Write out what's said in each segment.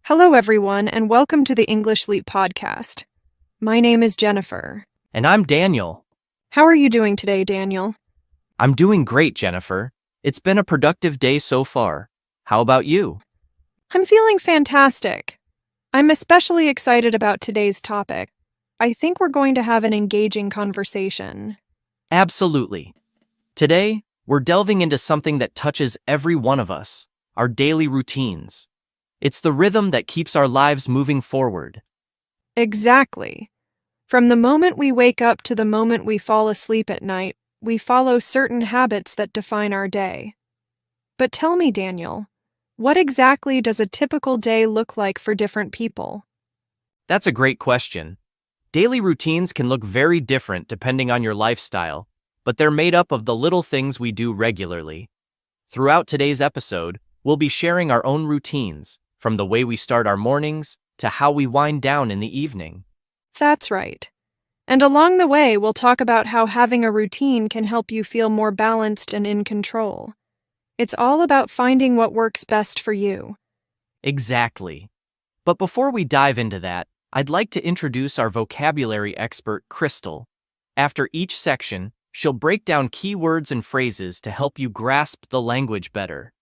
Hello, everyone, and welcome to the English Leap podcast. My name is Jennifer. And I'm Daniel. How are you doing today, Daniel? I'm doing great, Jennifer. It's been a productive day so far. How about you? I'm feeling fantastic. I'm especially excited about today's topic. I think we're going to have an engaging conversation. Absolutely. Today, we're delving into something that touches every one of us, our daily routines. It's the rhythm that keeps our lives moving forward. Exactly. From the moment we wake up to the moment we fall asleep at night, we follow certain habits that define our day. But tell me, Daniel, what exactly does a typical day look like for different people? That's a great question. Daily routines can look very different depending on your lifestyle, but they're made up of the little things we do regularly. Throughout today's episode, we'll be sharing our own routines, from the way we start our mornings to how we wind down in the evening. That's right. And along the way, we'll talk about how having a routine can help you feel more balanced and in control. It's all about finding what works best for you. Exactly. But before we dive into that, I'd like to introduce our vocabulary expert, Crystal. After each section, she'll break down key words and phrases to help you grasp the language better.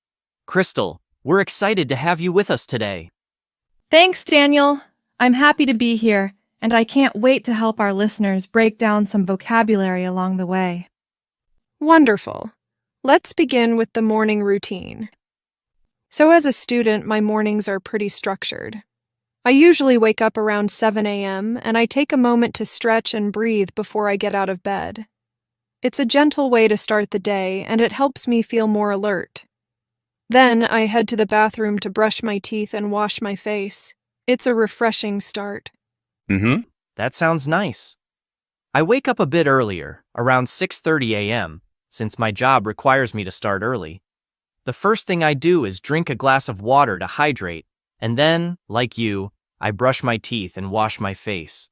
Crystal, we're excited to have you with us today. Thanks, Daniel. I'm happy to be here, and I can't wait to help our listeners break down some vocabulary along the way. Wonderful. Let's begin with the morning routine. So as a student, my mornings are pretty structured. I usually wake up around 7 a.m., and I take a moment to stretch and breathe before I get out of bed. It's a gentle way to start the day, and it helps me feel more alert. Then I head to the bathroom to brush my teeth and wash my face. It's a refreshing start. That sounds nice. I wake up a bit earlier, around 6:30 a.m., since my job requires me to start early. The first thing I do is drink a glass of water to hydrate, and then, like you, I brush my teeth and wash my face.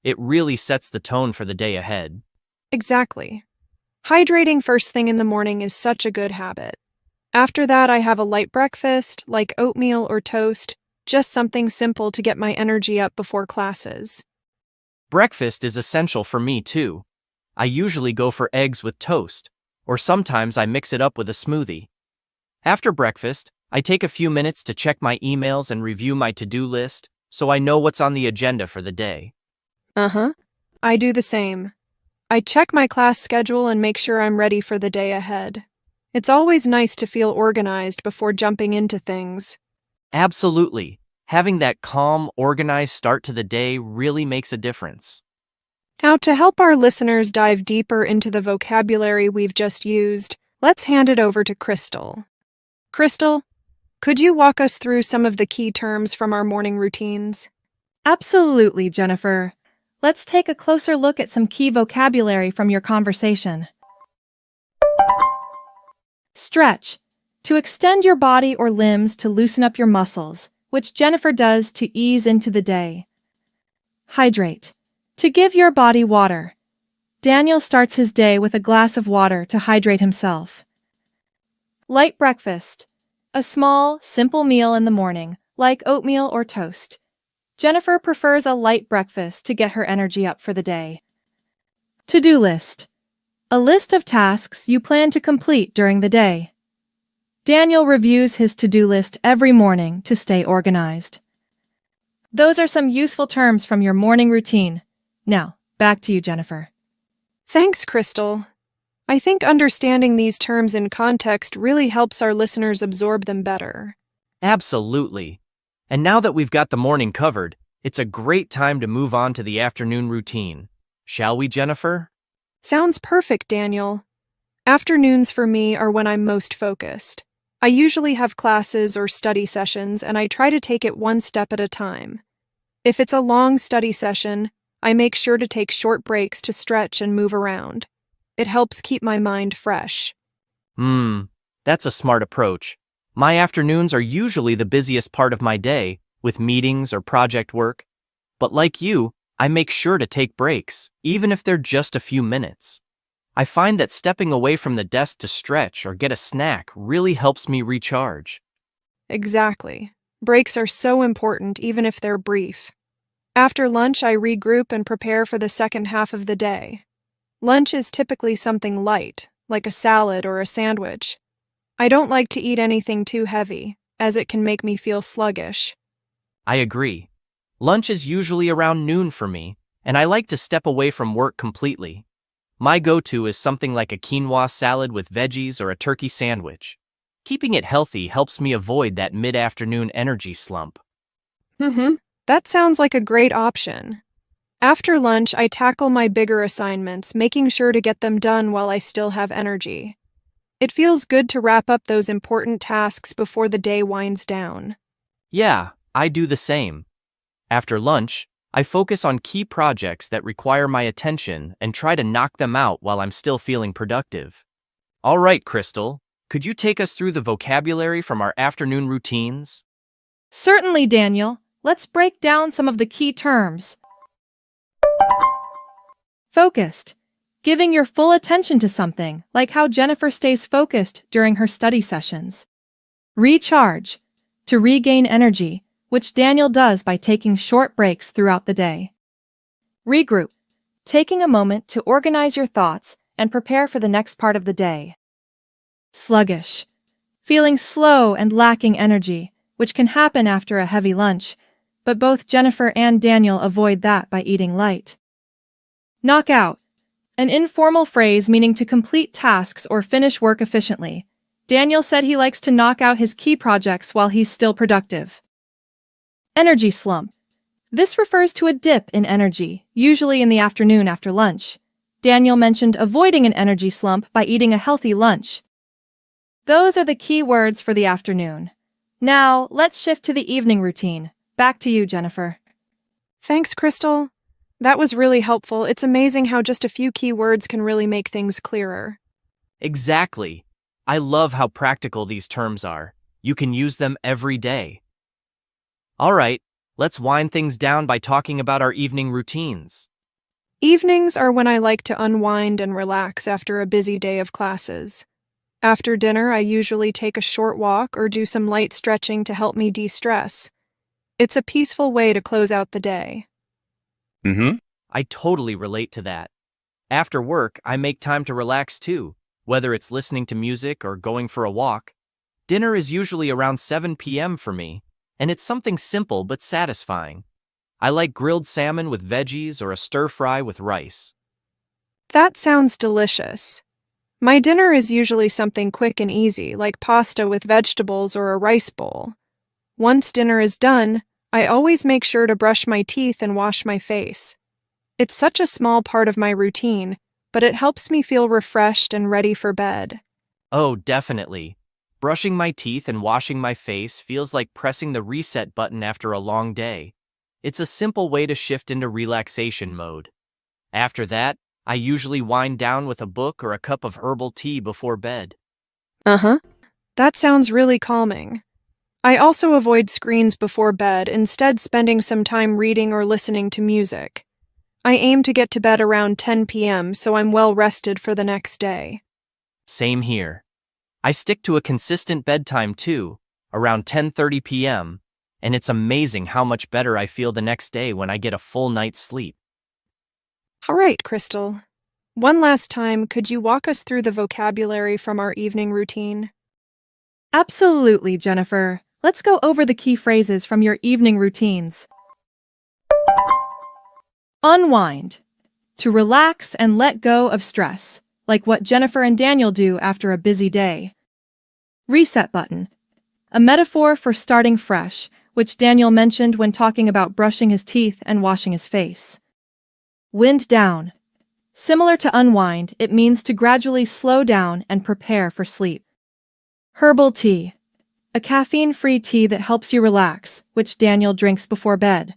It really sets the tone for the day ahead. Exactly. Hydrating first thing in the morning is such a good habit. After that, I have a light breakfast, like oatmeal or toast, just something simple to get my energy up before classes. Breakfast is essential for me, too. I usually go for eggs with toast, or sometimes I mix it up with a smoothie. After breakfast, I take a few minutes to check my emails and review my to-do list, so I know what's on the agenda for the day. I do the same. I check my class schedule and make sure I'm ready for the day ahead. It's always nice to feel organized before jumping into things. Absolutely. Having that calm, organized start to the day really makes a difference. Now, to help our listeners dive deeper into the vocabulary we've just used, let's hand it over to Crystal. Crystal, could you walk us through some of the key terms from our morning routines? Absolutely, Jennifer. Let's take a closer look at some key vocabulary from your conversation. Stretch. To extend your body or limbs to loosen up your muscles, which Jennifer does to ease into the day. Hydrate. To give your body water. Daniel starts his day with a glass of water to hydrate himself. Light breakfast. A small, simple meal in the morning, like oatmeal or toast. Jennifer prefers a light breakfast to get her energy up for the day. To-do list. A list of tasks you plan to complete during the day. Daniel reviews his to-do list every morning to stay organized. Those are some useful terms from your morning routine. Now, back to you, Jennifer. Thanks, Crystal. I think understanding these terms in context really helps our listeners absorb them better. Absolutely. And now that we've got the morning covered, it's a great time to move on to the afternoon routine. Shall we, Jennifer? Sounds perfect, Daniel. Afternoons for me are when I'm most focused. I usually have classes or study sessions, and I try to take it one step at a time. If it's a long study session, I make sure to take short breaks to stretch and move around. It helps keep my mind fresh. That's a smart approach. My afternoons are usually the busiest part of my day, with meetings or project work. But like you, I make sure to take breaks, even if they're just a few minutes. I find that stepping away from the desk to stretch or get a snack really helps me recharge. Exactly. Breaks are so important even if they're brief. After lunch, I regroup and prepare for the second half of the day. Lunch is typically something light, like a salad or a sandwich. I don't like to eat anything too heavy, as it can make me feel sluggish. I agree. Lunch is usually around noon for me, and I like to step away from work completely. My go-to is something like a quinoa salad with veggies or a turkey sandwich. Keeping it healthy helps me avoid that mid-afternoon energy slump. That sounds like a great option. After lunch, I tackle my bigger assignments, making sure to get them done while I still have energy. It feels good to wrap up those important tasks before the day winds down. Yeah, I do the same. After lunch, I focus on key projects that require my attention and try to knock them out while I'm still feeling productive. All right, Crystal, could you take us through the vocabulary from our afternoon routines? Certainly, Daniel. Let's break down some of the key terms. Focused. Giving your full attention to something, like how Jennifer stays focused during her study sessions. Recharge. To regain energy, which Daniel does by taking short breaks throughout the day. Regroup. Taking a moment to organize your thoughts and prepare for the next part of the day. Sluggish. Feeling slow and lacking energy, which can happen after a heavy lunch, but both Jennifer and Daniel avoid that by eating light. Knock out. An informal phrase meaning to complete tasks or finish work efficiently. Daniel said he likes to knock out his key projects while he's still productive. Energy slump. This refers to a dip in energy, usually in the afternoon after lunch. Daniel mentioned avoiding an energy slump by eating a healthy lunch. Those are the key words for the afternoon. Now, let's shift to the evening routine. Back to you, Jennifer. Thanks, Crystal. That was really helpful. It's amazing how just a few key words can really make things clearer. Exactly. I love how practical these terms are. You can use them every day. All right, let's wind things down by talking about our evening routines. Evenings are when I like to unwind and relax after a busy day of classes. After dinner, I usually take a short walk or do some light stretching to help me de-stress. It's a peaceful way to close out the day. I totally relate to that. After work, I make time to relax too, whether it's listening to music or going for a walk. Dinner is usually around 7 p.m. for me, and it's something simple but satisfying. I like grilled salmon with veggies or a stir-fry with rice. That sounds delicious. My dinner is usually something quick and easy, like pasta with vegetables or a rice bowl. Once dinner is done, I always make sure to brush my teeth and wash my face. It's such a small part of my routine, but it helps me feel refreshed and ready for bed. Oh, definitely. Brushing my teeth and washing my face feels like pressing the reset button after a long day. It's a simple way to shift into relaxation mode. After that, I usually wind down with a book or a cup of herbal tea before bed. That sounds really calming. I also avoid screens before bed, instead spending some time reading or listening to music. I aim to get to bed around 10 p.m. so I'm well rested for the next day. Same here. I stick to a consistent bedtime too, around 10:30 p.m., and it's amazing how much better I feel the next day when I get a full night's sleep. All right, Crystal. One last time, could you walk us through the vocabulary from our evening routine? Absolutely, Jennifer. Let's go over the key phrases from your evening routines. Unwind. To relax and let go of stress, like what Jennifer and Daniel do after a busy day. Reset button. A metaphor for starting fresh, which Daniel mentioned when talking about brushing his teeth and washing his face. Wind down. Similar to unwind, it means to gradually slow down and prepare for sleep. Herbal tea. A caffeine-free tea that helps you relax, which Daniel drinks before bed.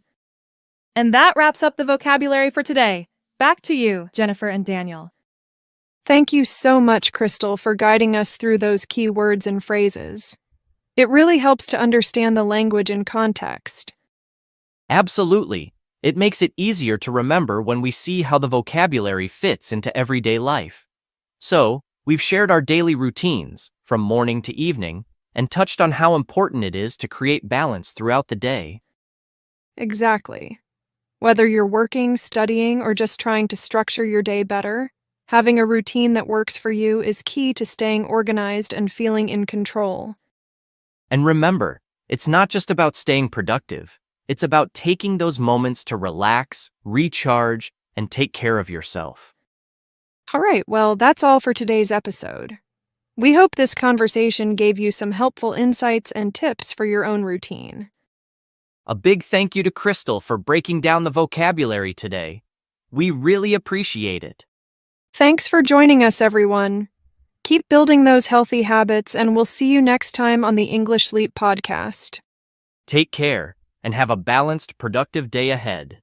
And that wraps up the vocabulary for today. Back to you, Jennifer and Daniel. Thank you so much, Crystal, for guiding us through those key words and phrases. It really helps to understand the language in context. Absolutely. It makes it easier to remember when we see how the vocabulary fits into everyday life. So, we've shared our daily routines, from morning to evening, and touched on how important it is to create balance throughout the day. Exactly. Whether you're working, studying, or just trying to structure your day better, having a routine that works for you is key to staying organized and feeling in control. And remember, it's not just about staying productive, it's about taking those moments to relax, recharge, and take care of yourself. All right, well, that's all for today's episode. We hope this conversation gave you some helpful insights and tips for your own routine. A big thank you to Crystal for breaking down the vocabulary today. We really appreciate it. Thanks for joining us, everyone. Keep building those healthy habits, and we'll see you next time on the English Sleep Podcast. Take care and have a balanced, productive day ahead.